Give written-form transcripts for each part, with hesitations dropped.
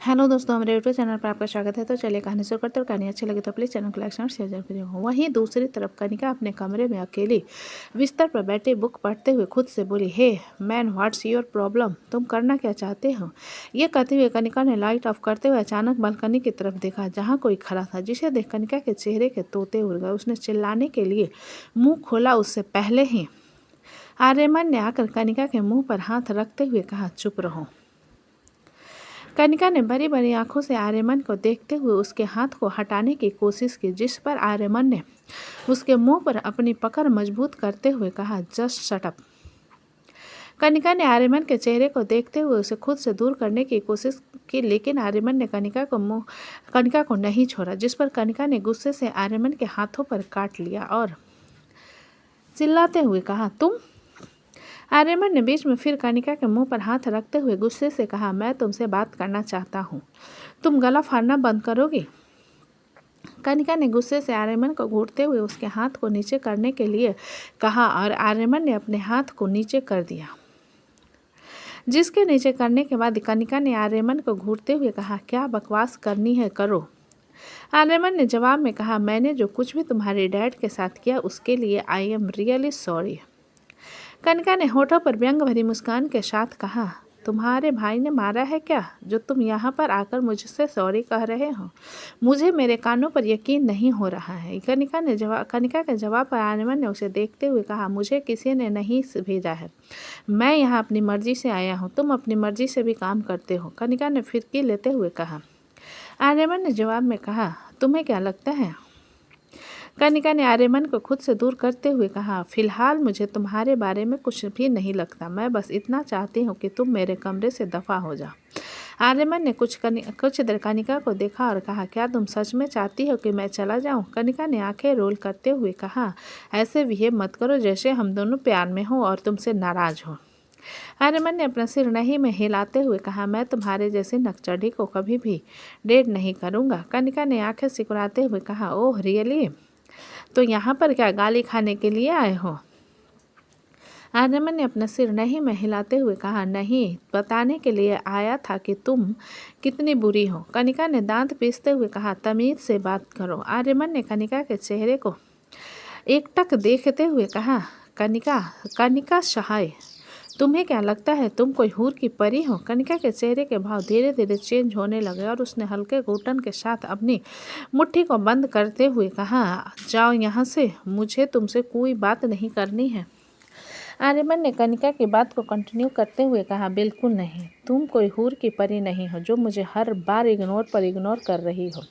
Hello दोस्तों, हमारे YouTube channel पर आपका स्वागत है। तो चलिए कहानी शुरू करते हैं। कहानी अच्छी लगी तो प्लीज़ चैनल को लाइक और शेयर जरूर करिए। वहीं दूसरी तरफ कनिका अपने कमरे में अकेली बिस्तर पर बैठे बुक पढ़ते हुए खुद से बोली, hey man, what's your problem? तुम करना क्या चाहते हो? ये कहते हुए कनिका ने लाइट ऑफ करते हुए अचानक बालकनी की तरफ देखा, जहाँ कोई खड़ा था, जिसे देख कनिका के चेहरे के तोते उड़ गए। उसने चिल्लाने के लिए मुँह खोला, उससे पहले ही आर्यमन ने आकर कनिका के मुँह पर हाथ रखते हुए कहा, चुप रहो। कनिका ने बड़ी बड़ी आंखों से आर्यमन को देखते हुए उसके हाथ को हटाने की कोशिश की, जिस पर आर्यमन ने उसके मुंह पर अपनी पकड़ मजबूत करते हुए कहा, जस्ट शट अप। कनिका ने आर्यमन के चेहरे को देखते हुए उसे खुद से दूर करने की कोशिश की, लेकिन आर्यमन ने कनिका को नहीं छोड़ा, जिस पर कनिका ने गुस्से से आर्यमन के हाथों पर काट लिया और चिल्लाते हुए कहा, तुम? आर्यमन ने बीच में फिर कनिका के मुंह पर हाथ रखते हुए गुस्से से कहा, मैं तुमसे बात करना चाहता हूँ, तुम गला फाड़ना बंद करोगी? कनिका ने गुस्से से आर्यमन को घूरते हुए उसके हाथ को नीचे करने के लिए कहा और आर्यमन ने अपने हाथ को नीचे कर दिया, जिसके नीचे करने के बाद कनिका ने आर्यमन को घूरते हुए कहा, क्या बकवास करनी है करो। आर्यमन ने जवाब में कहा, मैंने जो कुछ भी तुम्हारे डैड के साथ किया उसके लिए I am really sorry. Kanika ने होठों पर व्यंग भरी मुस्कान के साथ कहा, तुम्हारे भाई ने मारा है क्या, जो तुम यहाँ पर आकर मुझसे सॉरी कह रहे हो? मुझे मेरे कानों पर यकीन नहीं हो रहा है। कनिका के जवाब पर आर्यमन ने उसे देखते हुए कहा, मुझे किसी ने नहीं भेजा है, मैं यहाँ अपनी मर्जी से आया हूँ। तुम अपनी मर्जी से भी काम करते हो, कनिका ने फिरकी लेते हुए कहा। आर्यमन ने जवाब में कहा, तुम्हें क्या लगता है? कनिका ने आर्यमन को खुद से दूर करते हुए कहा, फिलहाल मुझे तुम्हारे बारे में कुछ भी नहीं लगता, मैं बस इतना चाहती हूँ कि तुम मेरे कमरे से दफ़ा हो जाओ। आर्यमन ने कुछ देर कनिका को देखा और कहा, क्या तुम सच में चाहती हो कि मैं चला जाऊँ? कनिका ने आंखें रोल करते हुए कहा, ऐसे बिहेव मत करो जैसे हम दोनों प्यार में हो और तुमसे नाराज़ हो। आर्यमन ने अपना सिर नहीं में हिलाते हुए कहा, मैं तुम्हारे जैसे नकचढ़ी को कभी भी डेट नहीं करूँगा। कनिका ने आंखें सिकुड़ाते हुए कहा, ओह रियली, तो यहाँ पर क्या गाली खाने के लिए आए हो? आर्यमन ने अपना सिर नहीं में हिलाते हुए कहा, नहीं, बताने के लिए आया था कि तुम कितनी बुरी हो। कनिका ने दांत पीसते हुए कहा, तमीज से बात करो। आर्यमन ने कनिका के चेहरे को एकटक देखते हुए कहा, कनिका कनिका सहाय, तुम्हें क्या लगता है तुम कोई हूर की परी हो? कनिका के चेहरे के भाव धीरे धीरे चेंज होने लगे और उसने हल्के घुटन के साथ अपनी मुट्ठी को बंद करते हुए कहा, जाओ यहाँ से, मुझे तुमसे कोई बात नहीं करनी है। आर्यमन ने कनिका की बात को कंटिन्यू करते हुए कहा, बिल्कुल नहीं, तुम कोई हूर की परी नहीं हो जो मुझे हर बार इग्नोर कर रही हो।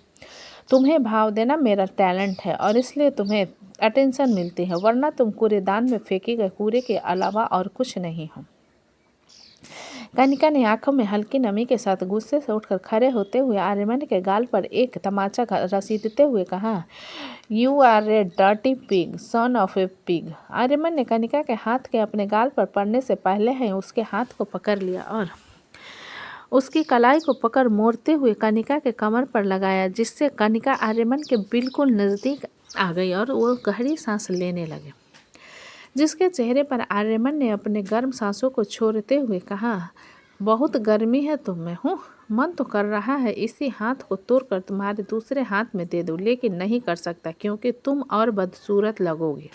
तुम्हें भाव देना मेरा टैलेंट है और इसलिए तुम्हें अटेंशन मिलती है, वरना तुम कूड़ेदान में फेंके गए कूड़े के अलावा और कुछ नहीं हो। कनिका ने आंखों में हल्की नमी के साथ गुस्से से उठकर खड़े होते हुए आर्यमन के गाल पर एक तमाचा रसीदते हुए कहा, you are a dirty pig, son of a pig. Aryaman ने कनिका के हाथ के अपने गाल पर पड़ने से पहले ही उसके हाथ को पकड़ लिया और उसकी कलाई को पकड़ मोड़ते हुए कनिका के कमर पर लगाया, जिससे कनिका आर्यमन के बिल्कुल नज़दीक आ गई और वो गहरी सांस लेने लगे, जिसके चेहरे पर आर्यमन ने अपने गर्म सांसों को छोड़ते हुए कहा, बहुत गर्मी है तुम में। हूँ, मन तो कर रहा है इसी हाथ को तोड़कर तुम्हारे दूसरे हाथ में दे दूँ, लेकिन नहीं कर सकता क्योंकि तुम और बदसूरत लगोगे।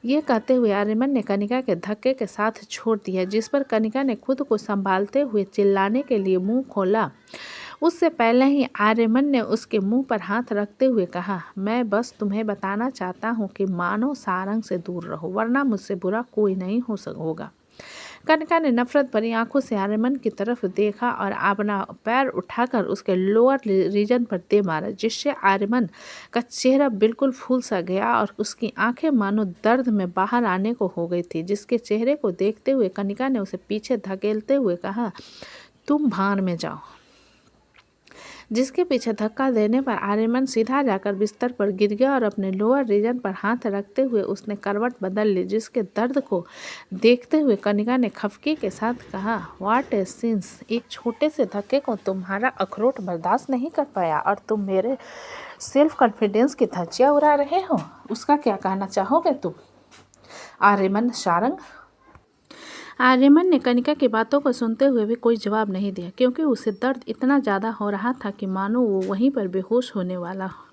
ये कहते हुए आर्यमन ने कनिका के धक्के के साथ छोड़ दिया, जिस पर कनिका ने खुद को संभालते हुए चिल्लाने के लिए मुंह खोला। उससे पहले ही आर्यमन ने उसके मुंह पर हाथ रखते हुए कहा, मैं बस तुम्हें बताना चाहता हूँ कि मानो सारंग से दूर रहो, वरना मुझसे बुरा कोई नहीं होगा। कनिका ने नफरत भरी आंखों से आर्यमन की तरफ देखा और अपना पैर उठाकर उसके लोअर रीजन पर दे मारा, जिससे आर्यमन का चेहरा बिल्कुल फूल सा गया और उसकी आंखें मानो दर्द में बाहर आने को हो गई थी, जिसके चेहरे को देखते हुए कनिका ने उसे पीछे धकेलते हुए कहा, तुम भान में जाओ। जिसके पीछे धक्का देने पर आर्यमन सीधा जाकर बिस्तर पर गिर गया और अपने लोअर रीजन पर हाथ रखते हुए उसने करवट बदल ली, जिसके दर्द को देखते हुए कनिका ने खफकी के साथ कहा, व्हाट ए सिंस, एक छोटे से धक्के को तुम्हारा अखरोट बर्दाश्त नहीं कर पाया और तुम मेरे सेल्फ कॉन्फिडेंस की धज्जियाँ उड़ा रहे हो, उसका क्या कहना चाहोगे तुम? आर्यमन सारंग। आर्यमन ने कनिका की बातों को सुनते हुए भी कोई जवाब नहीं दिया, क्योंकि उसे दर्द इतना ज़्यादा हो रहा था कि मानो वो वहीं पर बेहोश होने वाला हो।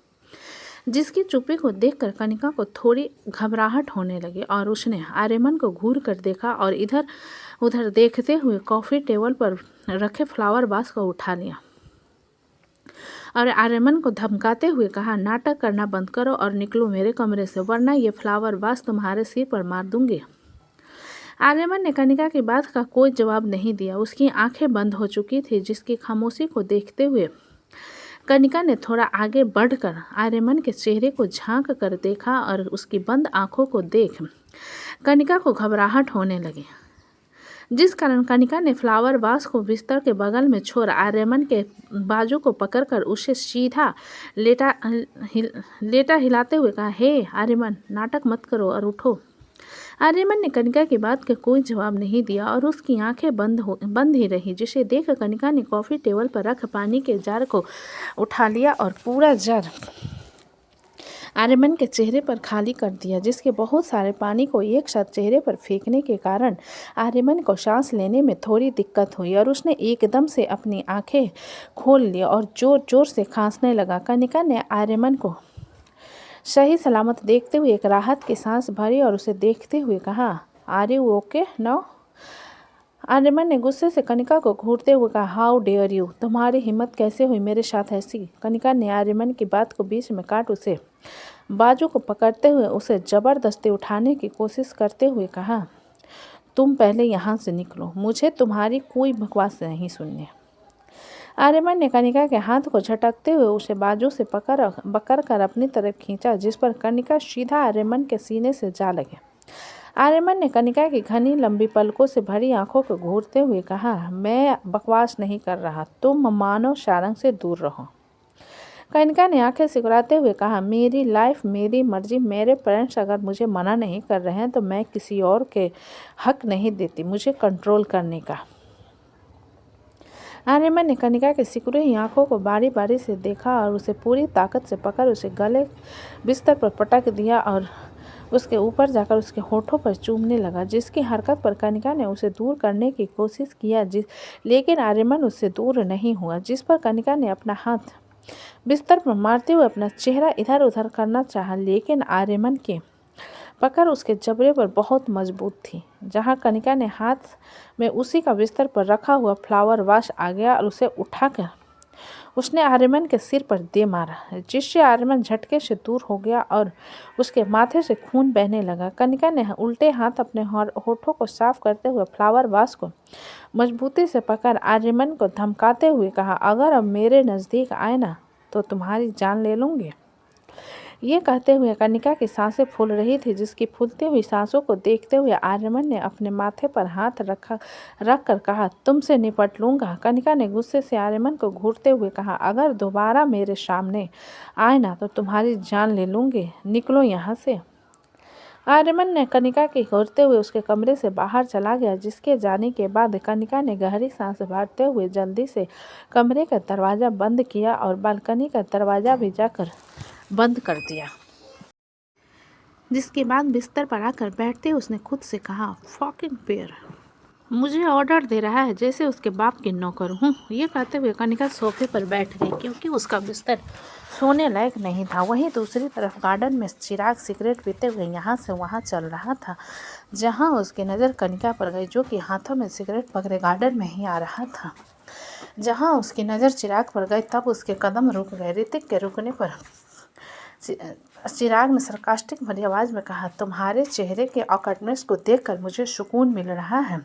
जिसकी चुप्पी को देखकर कनिका को थोड़ी घबराहट होने लगी और उसने आर्यमन को घूर कर देखा और इधर उधर देखते हुए कॉफ़ी टेबल पर रखे फ्लावर वास को उठा लिया और आर्यमन को धमकाते हुए कहा, नाटक करना बंद करो और निकलो मेरे कमरे से, वरना ये फ्लावर वास तुम्हारे सिर पर मार दूंगी। आर्यमन ने कनिका की बात का कोई जवाब नहीं दिया। उसकी आंखें बंद हो चुकी थी। जिसकी खामोशी को देखते हुए कनिका ने थोड़ा आगे बढ़कर आर्यमन के चेहरे को झांक कर देखा और उसकी बंद आंखों को देख कनिका को घबराहट होने लगी, जिस कारण कनिका ने फ्लावर वास को बिस्तर के बगल में छोड़ आर्यमन के बाजू को पकड़कर उसे सीधा लेटा हिलाते हुए कहा, हे आर्यमन, नाटक मत करो और उठो। आर्यमन ने कनिका की बात का कोई जवाब नहीं दिया और उसकी आंखें बंद ही रही, जिसे देख कनिका ने कॉफ़ी टेबल पर रख पानी के जार को उठा लिया और पूरा जार आर्यमन के चेहरे पर खाली कर दिया, जिसके बहुत सारे पानी को एक साथ चेहरे पर फेंकने के कारण आर्यमन को सांस लेने में थोड़ी दिक्कत हुई और उसने एकदम से अपनी आंखें खोल ली और जोर जोर से खांसने लगा। कनिका ने आर्यमन को सही सलामत देखते हुए एक राहत की सांस भरी और उसे देखते हुए कहा, are you okay now? Aryaman ने गुस्से से कनिका को घूरते हुए कहा, हाउ डेयर यू, तुम्हारी हिम्मत कैसे हुई मेरे साथ ऐसी? कनिका ने आर्यमन की बात को बीच में काट उसे बाजू को पकड़ते हुए उसे जबरदस्ती उठाने की कोशिश करते हुए कहा, तुम पहले यहाँ से निकलो, मुझे तुम्हारी कोई बकवास नहीं सुननी। आर्यमन ने कनिका के हाथ को झटकते हुए उसे बाजू से पकड़ कर अपनी तरफ खींचा, जिस पर कनिका सीधा आर्यमन के सीने से जा लगे। आर्यमन ने कनिका की घनी लंबी पलकों से भरी आंखों को घूरते हुए कहा, मैं बकवास नहीं कर रहा, तुम मानव सारंग से दूर रहो। कनिका ने आंखें सिकुड़ाते हुए कहा, मेरी लाइफ मेरी मर्जी, मेरे पेरेंट्स अगर मुझे मना नहीं कर रहे हैं तो मैं किसी और के हक नहीं देती मुझे कंट्रोल करने का। आर्यमन ने कनिका के सिकुड़ी हुई आंखों को बारी बारी से देखा और उसे पूरी ताकत से पकड़ उसे गले बिस्तर पर पटक दिया और उसके ऊपर जाकर उसके होठों पर चूमने लगा, जिसकी हरकत पर कनिका ने उसे दूर करने की कोशिश किया, लेकिन आर्यमन उससे दूर नहीं हुआ, जिस पर कनिका ने अपना हाथ बिस्तर पर मारते हुए अपना चेहरा इधर उधर करना चाहा, लेकिन आर्यमन की पकड़ उसके जबड़े पर बहुत मजबूत थी। जहां कनिका ने हाथ में उसी का बिस्तर पर रखा हुआ फ्लावर वाश आ गया और उसे उठाकर उसने आर्यमन के सिर पर दे मारा, जिससे आर्यमन झटके से दूर हो गया और उसके माथे से खून बहने लगा। कनिका ने उल्टे हाथ अपने होठों को साफ करते हुए फ्लावर वाश को मजबूती से पकड़ आर्यमन को धमकाते हुए कहा, अगर अब मेरे नज़दीक आए ना तो तुम्हारी जान ले लूँगी। ये कहते हुए कनिका की सांसें फूल रही थी, जिसकी फूलती हुई सांसों को देखते हुए आर्यमन ने अपने माथे पर हाथ रख कर कहा, तुमसे निपट लूँगा। कनिका ने गुस्से से आर्यमन को घूरते हुए कहा, अगर दोबारा मेरे सामने आए ना तो तुम्हारी जान ले लूँगी, निकलो यहाँ से। आर्यमन ने कनिका के घूरते हुए उसके कमरे से बाहर चला गया, जिसके जाने के बाद कनिका ने गहरी सांस भरते हुए जल्दी से कमरे का दरवाज़ा बंद किया और बालकनी का दरवाज़ा भी जाकर बंद कर दिया। जिसके बाद बिस्तर पर आकर बैठते उसने खुद से कहा, फकिंग पेयर मुझे ऑर्डर दे रहा है जैसे उसके बाप की नौकर हूँ। ये कहते हुए कनिका सोफे पर बैठ गई, क्योंकि उसका बिस्तर सोने लायक नहीं था। वहीं दूसरी तरफ गार्डन में चिराग सिगरेट पीते हुए यहाँ से वहाँ चल रहा था। जहाँ उसकी नज़र कनिका पर गई, जो कि हाथों में सिगरेट पकड़े गार्डन में ही आ रहा था। जहाँ उसकी नज़र चिराग पर गई, तब उसके कदम रुक गए। ऋतिक के रुकने पर चिराग ने सरकास्टिक भरी आवाज़ में कहा, तुम्हारे चेहरे के ऑकवर्डनेस को देखकर मुझे सुकून मिल रहा है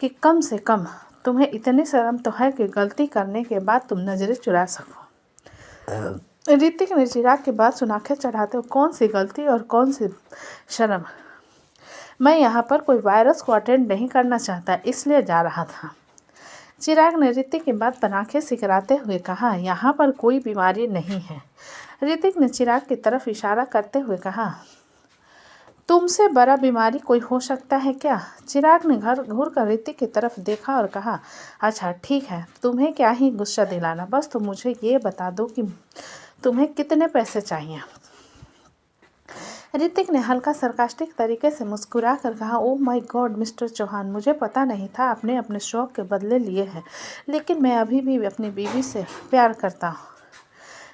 कि कम से कम तुम्हें इतनी शर्म तो है कि गलती करने के बाद तुम नज़रें चुरा सको। ऋतिक ने चिराग की बात सुन आंखें चढ़ाते हुए, कौन सी गलती और कौन सी शर्म? मैं यहाँ पर कोई वायरस को अटेंड नहीं करना चाहता, इसलिए जा रहा था। चिराग ने ऋतिक की बात पर आंखें सिकराते हुए कहा, यहाँ पर कोई बीमारी नहीं है। ऋतिक ने चिराग की तरफ इशारा करते हुए कहा, तुमसे बड़ा बीमारी कोई हो सकता है क्या? चिराग ने घूर कर ऋतिक की तरफ देखा और कहा, अच्छा ठीक है, तुम्हें क्या ही गुस्सा दिलाना, बस तुम मुझे ये बता दो कि तुम्हें कितने पैसे चाहिए। ऋतिक ने हल्का सरकास्टिक तरीके से मुस्कुरा कर कहा, oh my God mister Chauhan, मुझे पता नहीं था आपने अपने शौक के बदले लिए हैं, लेकिन मैं अभी भी अपनी बीवी से प्यार करता हूँ।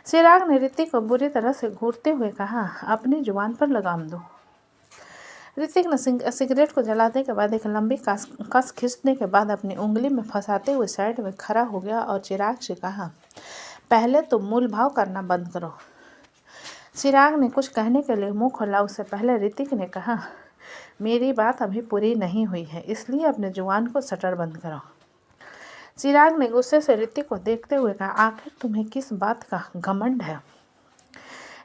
चिराग ने ऋतिक को बुरी तरह से घूरते हुए कहा, अपनी जुबान पर लगाम दो। ऋतिक ने सिगरेट को जलाने के बाद एक लंबी कस खींचने के बाद अपनी उंगली में फंसाते हुए साइड में खड़ा हो गया और चिराग से कहा, पहले तो मूल भाव करना बंद करो। चिराग ने कुछ कहने के लिए मुंह खोला, उससे पहले ऋतिक ने कहा, मेरी बात अभी पूरी नहीं हुई है, इसलिए अपने जुबान को शटर बंद करो। चिराग ने गुस्से से ऋतिक को देखते हुए कहा, आखिर तुम्हें किस बात का घमंड है?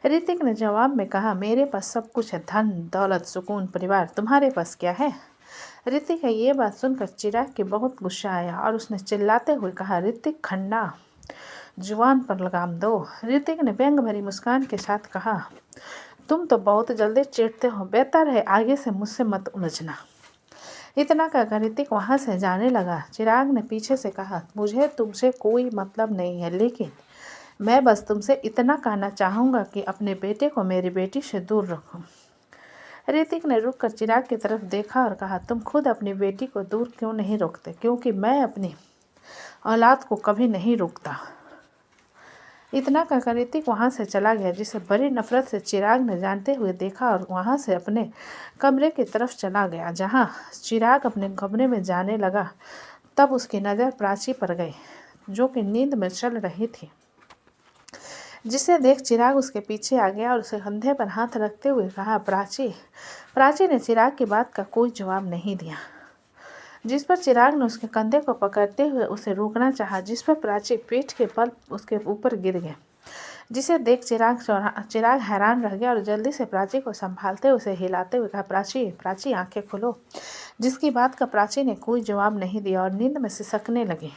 ऋतिक ने जवाब में कहा, मेरे पास सब कुछ है, धन दौलत सुकून परिवार, तुम्हारे पास क्या है? ऋतिक का ये बात सुनकर चिराग के बहुत गुस्सा आया और उसने चिल्लाते हुए कहा, ऋतिक खन्ना, जुबान पर लगाम दो। ऋतिक ने व्यंग भरी मुस्कान के साथ कहा, तुम तो बहुत जल्दी चिढ़ते हो, बेहतर है आगे से मुझसे मत उलझना। इतना कहकर ऋतिक वहाँ से जाने लगा। चिराग ने पीछे से कहा, मुझे तुमसे कोई मतलब नहीं है, लेकिन मैं बस तुमसे इतना कहना चाहूँगा कि अपने बेटे को मेरी बेटी से दूर रखो। ऋतिक ने रुक कर चिराग की तरफ देखा और कहा, तुम खुद अपनी बेटी को दूर क्यों नहीं रोकते? क्योंकि मैं अपनी औलाद को कभी नहीं रोकता। इतना कहकर ऋतिक वहाँ से चला गया, जिसे बड़ी नफरत से चिराग ने जानते हुए देखा और वहाँ से अपने कमरे की तरफ चला गया। जहाँ चिराग अपने कमरे में जाने लगा, तब उसकी नज़र प्राची पर गई, जो कि नींद में चल रही थी। जिसे देख चिराग उसके पीछे आ गया और उसे कंधे पर हाथ रखते हुए कहा, प्राची। प्राची ने चिराग की बात का कोई जवाब नहीं दिया, जिस पर चिराग ने उसके कंधे को पकड़ते हुए उसे रोकना चाहा, जिस पर प्राची पीठ के बल उसके ऊपर गिर गए। जिसे देख चिराग हैरान रह गया और जल्दी से प्राची को संभालते उसे हिलाते हुए कहा, प्राची प्राची आंखें खोलो। जिसकी बात का प्राची ने कोई जवाब नहीं दिया और नींद में सिसकने लगी।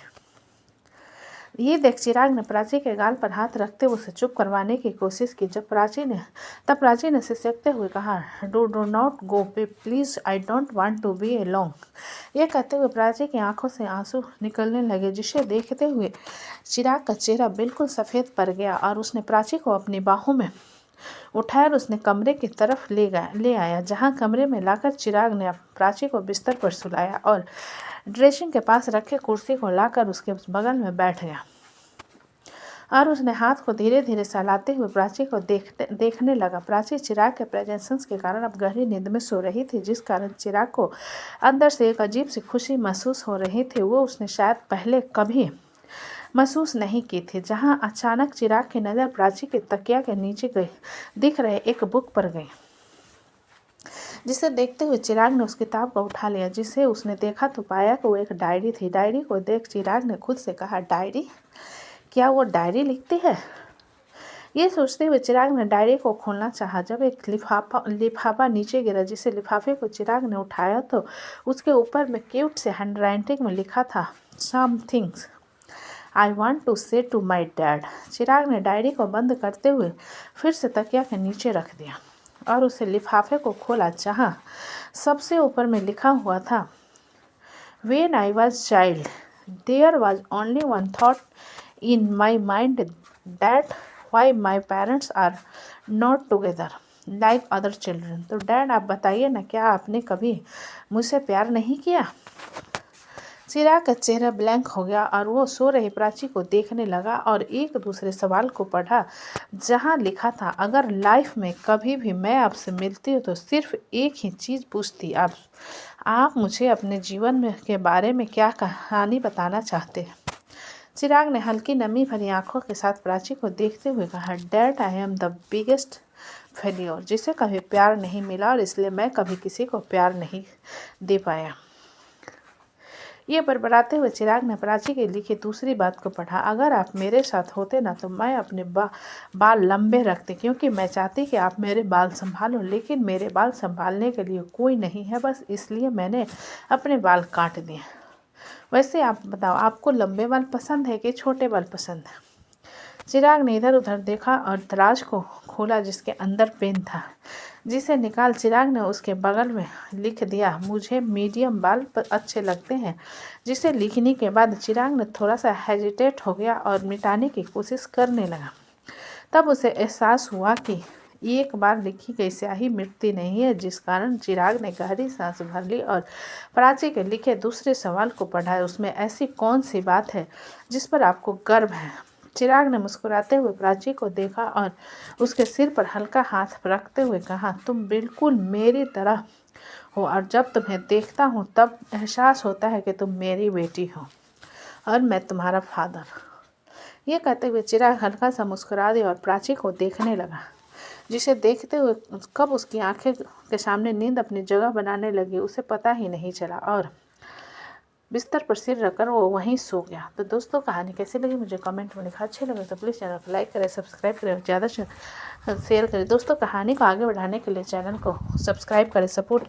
ये देख चिराग ने प्राची के गाल पर हाथ रखते उसे चुप करवाने की कोशिश की। तब प्राची ने सिसकते हुए कहा, do not go please, I don't want to be alone. ये कहते हुए प्राची की आंखों से आंसू निकलने लगे, जिसे देखते हुए चिराग का चेहरा बिल्कुल सफ़ेद पड़ गया और उसने प्राची को अपनी बाहों में उठाकर उसने कमरे की तरफ ले आया, जहाँ कमरे में लाकर चिराग ने प्राची को बिस्तर पर सुलाया और ड्रेसिंग के पास रखे कुर्सी को लाकर उसके बगल में बैठ गया और उसने हाथ को धीरे धीरे सहलाते हुए प्राची को देखने लगा। प्राची चिराग के प्रेजेंस के कारण अब गहरी नींद में सो रही थी, जिस कारण चिराग को अंदर से एक अजीब सी खुशी महसूस हो रही थी, वो उसने शायद पहले कभी महसूस नहीं की थी। जहां अचानक चिराग की नज़र प्राची के तकिया के नीचे दिख रहे एक बुक पर गई, जिसे देखते हुए चिराग ने उस किताब को उठा लिया। जिसे उसने देखा तो पाया कि वो एक डायरी थी। डायरी को देख चिराग ने खुद से कहा, डायरी? क्या वो डायरी लिखती है? ये सोचते हुए चिराग ने डायरी को खोलना चाहा, जब एक लिफाफा नीचे गिरा। जिसे लिफाफे को चिराग ने उठाया तो उसके ऊपर में क्यूट से हैंडराइटिंग में लिखा था, some things I want to say to my dad. Chirag ने डायरी को बंद करते हुए फिर से तकिया के नीचे रख दिया और उसे लिफाफे को खोला, जहाँ सबसे ऊपर में लिखा हुआ था, When I was child, there was only one thought in my mind, that why my parents are not together like other children। तो डैड आप बताइए ना, क्या आपने कभी मुझसे प्यार नहीं किया? चिराग का चेहरा ब्लैंक हो गया और वो सो रही प्राची को देखने लगा और एक दूसरे सवाल को पढ़ा, जहाँ लिखा था, अगर लाइफ में कभी भी मैं आपसे मिलती हूँ तो सिर्फ एक ही चीज़ पूछती, आप मुझे अपने जीवन में के बारे में क्या कहानी बताना चाहते हैं? चिराग ने हल्की नमी भरी आंखों के साथ प्राची को देखते हुए कहा, dad I am the biggest failure, जिसे कभी प्यार नहीं मिला और इसलिए मैं कभी किसी को प्यार नहीं दे पाया। ये बड़बड़ाते हुए चिराग ने प्राची के लिखी दूसरी बात को पढ़ा, अगर आप मेरे साथ होते ना तो मैं अपने बाल लंबे रखती, क्योंकि मैं चाहती कि आप मेरे बाल संभालो, लेकिन मेरे बाल संभालने के लिए कोई नहीं है, बस इसलिए मैंने अपने बाल काट दिए। वैसे आप बताओ, आपको लंबे बाल पसंद है कि छोटे बाल पसंद है? चिराग ने इधर उधर देखा और दराज को खोला, जिसके अंदर पेन था, जिसे निकाल चिराग ने उसके बगल में लिख दिया, मुझे मीडियम बाल अच्छे लगते हैं। जिसे लिखने के बाद चिराग ने थोड़ा सा हेजिटेट हो गया और मिटाने की कोशिश करने लगा। तब उसे एहसास हुआ कि एक बार लिखी गई स्याही मिटती नहीं है। जिस कारण चिराग ने गहरी सांस भर ली और प्राची के लिखे दूसरे सवाल को पढ़ा। उसमें ऐसी कौन सी बात है जिस पर आपको गर्व है? चिराग ने मुस्कुराते हुए प्राची को देखा और उसके सिर पर हल्का हाथ रखते हुए कहा, तुम बिल्कुल मेरी तरह हो और जब तुम्हें देखता हूँ तब एहसास होता है कि तुम मेरी बेटी हो और मैं तुम्हारा फादर। ये कहते हुए चिराग हल्का सा मुस्कुरा दिया और प्राची को देखने लगा, जिसे देखते हुए कब उसकी आंखें के सामने नींद अपनी जगह बनाने लगी उसे पता ही नहीं चला और बिस्तर पर सिर रखकर वो वहीं सो गया। तो दोस्तों कहानी कैसी लगी मुझे कमेंट में लिखा। अच्छे लगे तो प्लीज़ चैनल को लाइक करें, सब्सक्राइब करें, ज़्यादा से शेयर करें। दोस्तों कहानी को आगे बढ़ाने के लिए चैनल को सब्सक्राइब करें, सपोर्ट